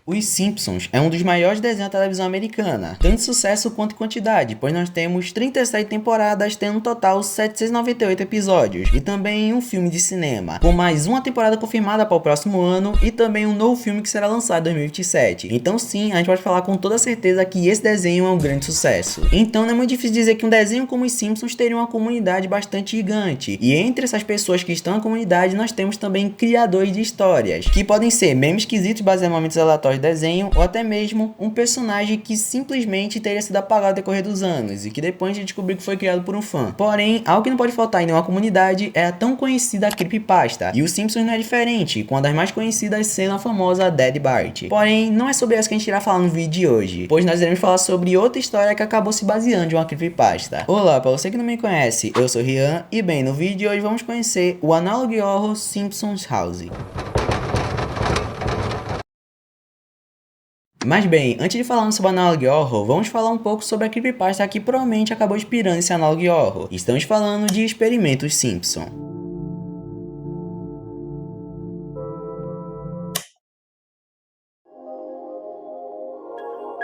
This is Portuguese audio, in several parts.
Os Simpsons é um dos maiores desenhos da televisão americana, tanto sucesso quanto quantidade, pois nós temos 37 temporadas, tendo um total 798 episódios, e também um filme de cinema, com mais uma temporada confirmada para o próximo ano, e também um novo filme que será lançado em 2027. Então sim, a gente pode falar com toda certeza que esse desenho é um grande sucesso. Então não é muito difícil dizer que um desenho como os Simpsons teria uma comunidade bastante gigante, e entre essas pessoas que estão na comunidade, nós temos também criadores de histórias, que podem ser memes esquisitos baseados em momentos aleatórios de desenho, ou até mesmo um personagem que simplesmente teria sido apagado no decorrer dos anos, e que depois a gente descobriu que foi criado por um fã. Porém, algo que não pode faltar em nenhuma comunidade é a tão conhecida creepypasta, e os Simpsons não é diferente, com uma das mais conhecidas sendo a famosa Dead Bart. Porém, não é sobre essa que a gente irá falar no vídeo de hoje, pois nós iremos falar sobre outra história que acabou se baseando em uma creepypasta. Olá, para você que não me conhece, eu sou Rian, e bem, no vídeo de hoje vamos conhecer o Analogue Horror Simpsons House. Mas bem, antes de falarmos sobre Analogue Horror, vamos falar um pouco sobre a creepypasta que provavelmente acabou inspirando esse Analogue Horror. Estamos falando de Experimentos Simpson.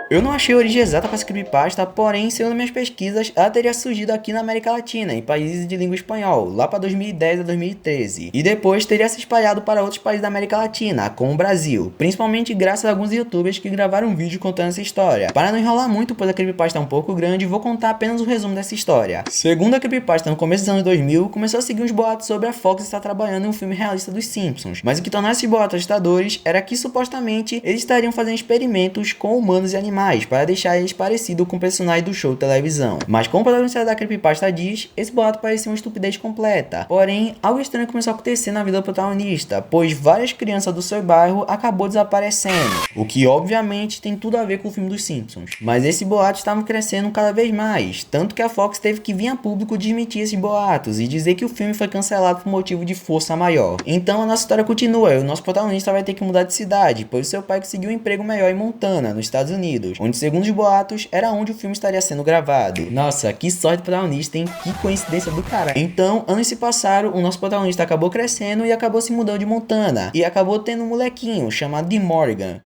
Eu não achei a origem exata para essa creepypasta, porém, segundo minhas pesquisas, ela teria surgido aqui na América Latina, em países de língua espanhol, lá para 2010 a 2013, e depois teria se espalhado para outros países da América Latina, como o Brasil, principalmente graças a alguns youtubers que gravaram um vídeo contando essa história. Para não enrolar muito, pois a creepypasta é um pouco grande, vou contar apenas o resumo dessa história. Segundo a creepypasta, no começo dos anos 2000, começou a seguir uns boatos sobre a Fox estar trabalhando em um filme realista dos Simpsons, mas o que tornava esses boatos assustadores era que supostamente eles estariam fazendo experimentos com humanos e animais, para deixar eles parecidos com personagens do show de televisão. Mas como o protagonista da creepypasta diz, esse boato parecia uma estupidez completa. Porém, algo estranho começou a acontecer na vida do protagonista, pois várias crianças do seu bairro acabou desaparecendo, o que obviamente tem tudo a ver com o filme dos Simpsons. Mas esses boatos estavam crescendo cada vez mais, tanto que a Fox teve que vir a público desmentir esses boatos e dizer que o filme foi cancelado por motivo de força maior. Então a nossa história continua e o nosso protagonista vai ter que mudar de cidade, pois seu pai conseguiu um emprego melhor em Montana, nos Estados Unidos, onde segundo os boatos era onde o filme estaria sendo gravado. Nossa, que sorte do protagonista, hein? Que coincidência do cara. Então, anos se passaram, o nosso protagonista acabou crescendo e acabou se mudando de Montana, e acabou tendo um molequinho chamado de Morgan,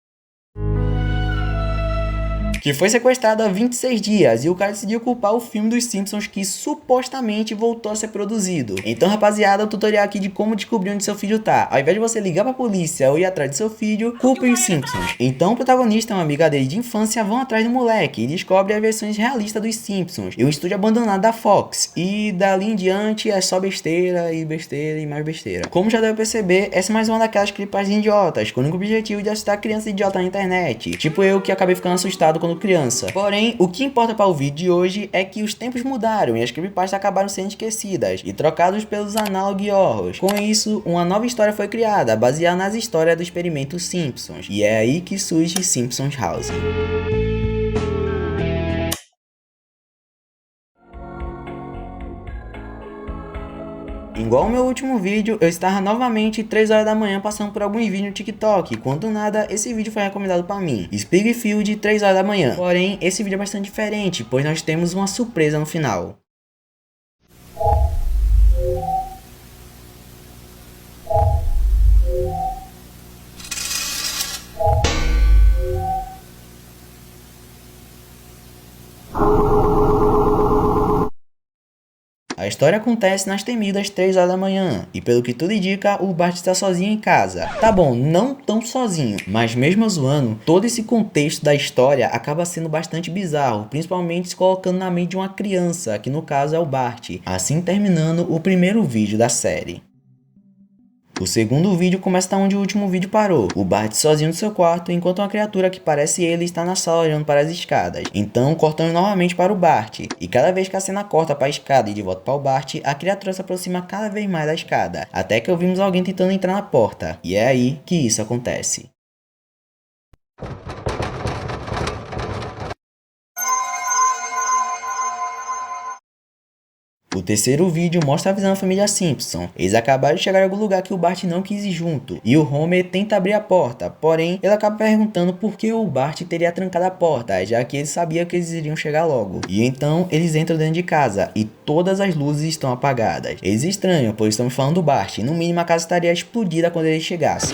que foi sequestrado há 26 dias, e o cara decidiu culpar o filme dos Simpsons que supostamente voltou a ser produzido. Então, rapaziada, o tutorial aqui de como descobrir onde seu filho tá. Ao invés de você ligar pra polícia ou ir atrás de seu filho, culpe os Simpsons. Então, o protagonista e uma amiga dele de infância vão atrás do moleque e descobrem as versões realistas dos Simpsons e o estúdio abandonado da Fox. E dali em diante é só besteira e mais besteira. Como já deu pra perceber, essa é mais uma daquelas clipas idiotas, com o único objetivo de assustar crianças idiotas na internet. Tipo eu, que acabei ficando assustado quando criança. Porém, o que importa para o vídeo de hoje é que os tempos mudaram e as creepypastas acabaram sendo esquecidas e trocados pelos Analogue Horrors. Com isso, uma nova história foi criada, baseada nas histórias do experimento Simpsons. E é aí que surge Simpsons House. Igual o meu último vídeo, eu estava novamente 3 horas da manhã passando por alguns vídeos no TikTok, quando do nada esse vídeo foi recomendado para mim, Springfield 3 horas da manhã. Porém, esse vídeo é bastante diferente, pois nós temos uma surpresa no final. A história acontece nas temidas 3 horas da manhã, e pelo que tudo indica, o Bart está sozinho em casa. Tá bom, não tão sozinho, mas mesmo zoando, todo esse contexto da história acaba sendo bastante bizarro, principalmente se colocando na mente de uma criança, que no caso é o Bart, assim terminando o primeiro vídeo da série. O segundo vídeo começa da onde o último vídeo parou, o Bart sozinho no seu quarto, enquanto uma criatura que parece ele está na sala olhando para as escadas. Então cortamos novamente para o Bart, e cada vez que a cena corta para a escada e de volta para o Bart, a criatura se aproxima cada vez mais da escada, até que ouvimos alguém tentando entrar na porta, e é aí que isso acontece. O terceiro vídeo mostra a visão da família Simpson. Eles acabaram de chegar em algum lugar que o Bart não quis ir junto, e o Homer tenta abrir a porta, porém ele acaba perguntando por que o Bart teria trancado a porta, já que ele sabia que eles iriam chegar logo. E então eles entram dentro de casa, e todas as luzes estão apagadas. Eles estranham, pois estamos falando do Bart, no mínimo a casa estaria explodida quando ele chegasse.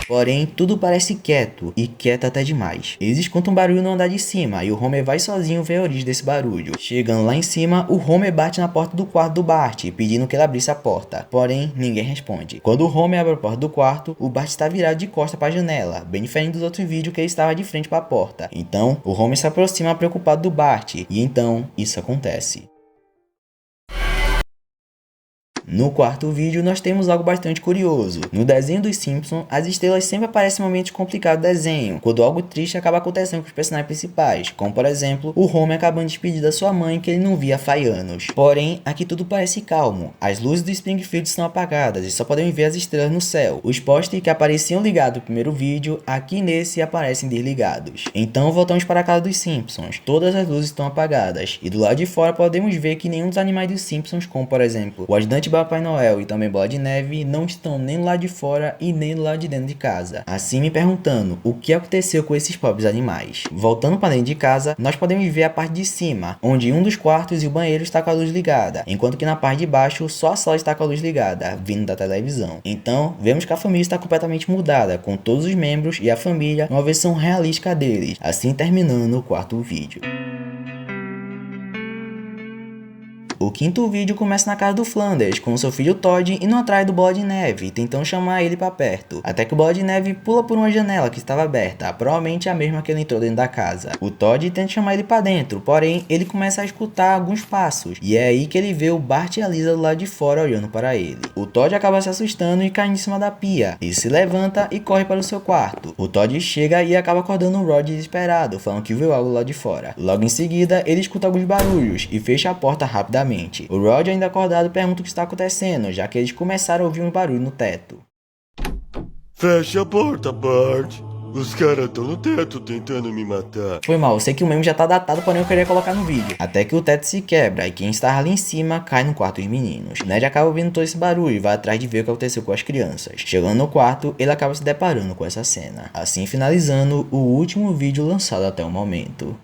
Porém, tudo parece quieto, e quieto até demais. Eles escutam um barulho no andar de cima, e o Homer vai sozinho ver a origem desse barulho. Chegando lá em cima, o Homer bate na porta do quarto do Bart, pedindo que ele abrisse a porta. Porém, ninguém responde. Quando o Homer abre a porta do quarto, o Bart está virado de costa para a janela, bem diferente dos outros vídeos que ele estava de frente para a porta. Então, o Homer se aproxima preocupado do Bart, e então, isso acontece. No quarto vídeo, nós temos algo bastante curioso. No desenho dos Simpsons, as estrelas sempre aparecem em momentos complicados do desenho, quando algo triste acaba acontecendo com os personagens principais, como por exemplo, o Homer acabando de despedir da sua mãe que ele não via há anos. Porém, aqui tudo parece calmo. As luzes do Springfield estão apagadas e só podemos ver as estrelas no céu. Os postes que apareciam ligados no primeiro vídeo, aqui nesse aparecem desligados. Então voltamos para a casa dos Simpsons. Todas as luzes estão apagadas, e do lado de fora podemos ver que nenhum dos animais dos Simpsons, como por exemplo, o ajudante Papai Noel e também Bola de Neve, não estão nem do lado de fora e nem do lado de dentro de casa. Assim me perguntando o que aconteceu com esses pobres animais. Voltando para dentro de casa, nós podemos ver a parte de cima, onde um dos quartos e o banheiro está com a luz ligada, enquanto que na parte de baixo só a sala está com a luz ligada, vindo da televisão. Então, vemos que a família está completamente mudada, com todos os membros e a família numa versão realística deles, assim terminando o quarto vídeo. O quinto vídeo começa na casa do Flanders, com seu filho Todd indo atrás do Bola de Neve, tentando chamar ele para perto, até que o Bola de Neve pula por uma janela que estava aberta, provavelmente a mesma que ele entrou dentro da casa. O Todd tenta chamar ele para dentro, porém ele começa a escutar alguns passos, e é aí que ele vê o Bart e a Lisa do lado de fora olhando para ele. O Todd acaba se assustando e caindo em cima da pia. Ele se levanta e corre para o seu quarto. O Todd chega e acaba acordando o Rod desesperado, falando que viu algo lá de fora. Logo em seguida, ele escuta alguns barulhos e fecha a porta rapidamente. O Rod, ainda acordado, pergunta o que está acontecendo, já que eles começaram a ouvir um barulho no teto. Fecha a porta, Bart. Os caras estão no teto tentando me matar. Foi mal, eu sei que o meme já tá datado, porém eu queria colocar no vídeo. Até que o teto se quebra e quem estava ali em cima cai no quarto dos meninos. Ned acaba ouvindo todo esse barulho e vai atrás de ver o que aconteceu com as crianças. Chegando no quarto, ele acaba se deparando com essa cena. Assim finalizando o último vídeo lançado até o momento.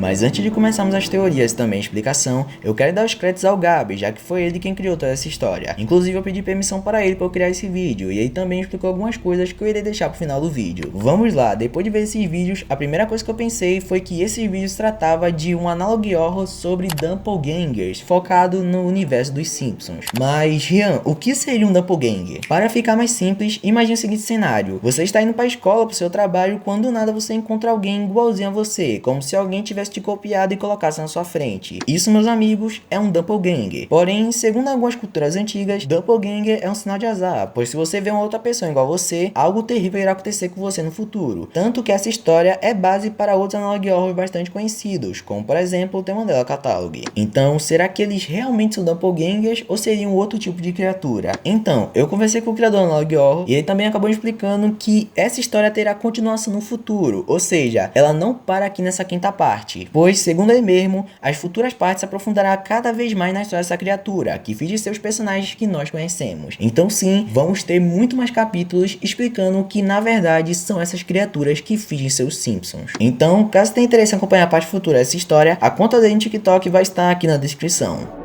Mas antes de começarmos as teorias e também a explicação, eu quero dar os créditos ao Gabi, já que foi ele quem criou toda essa história. Inclusive eu pedi permissão para ele eu criar esse vídeo, e ele também explicou algumas coisas que eu irei deixar pro final do vídeo. Vamos lá, depois de ver esses vídeos, a primeira coisa que eu pensei foi que esses vídeos tratava de um analog horror sobre doppelgangers, focado no universo dos Simpsons. Mas, Rian, o que seria um doppelganger? Para ficar mais simples, imagine o seguinte cenário: você está indo para a escola, pro seu trabalho, quando do nada você encontra alguém igualzinho a você, como se alguém tivesse te copiado e colocasse na sua frente. Isso, meus amigos, é um doppelganger. Porém, segundo algumas culturas antigas, doppelganger é um sinal de azar, pois se você vê uma outra pessoa igual a você, algo terrível irá acontecer com você no futuro. Tanto que essa história é base para outros analog horror bastante conhecidos, como por exemplo o The Mandela Catalog. Então, será que eles realmente são doppelgangers ou seriam outro tipo de criatura? Então, eu conversei com o criador do analog horror e ele também acabou explicando que essa história terá continuação no futuro, ou seja, ela não para aqui nessa quinta parte, pois, segundo ele mesmo, as futuras partes se aprofundará cada vez mais na história dessa criatura, que finge ser os personagens que nós conhecemos. Então sim, vamos ter muito mais capítulos explicando que na verdade são essas criaturas que fingem ser os Simpsons. Então, caso tenha interesse em acompanhar a parte futura dessa história, a conta dele no TikTok vai estar aqui na descrição.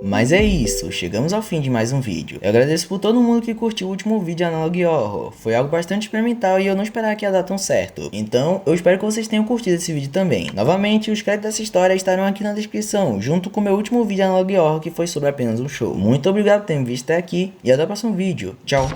Mas é isso, chegamos ao fim de mais um vídeo. Eu agradeço por todo mundo que curtiu o último vídeo Analog Horror. Foi algo bastante experimental e eu não esperava que ia dar tão certo. Então, eu espero que vocês tenham curtido esse vídeo também. Novamente, os créditos dessa história estarão aqui na descrição, junto com o meu último vídeo Analog Horror, que foi sobre apenas um show. Muito obrigado por ter me visto até aqui e até o próximo vídeo. Tchau!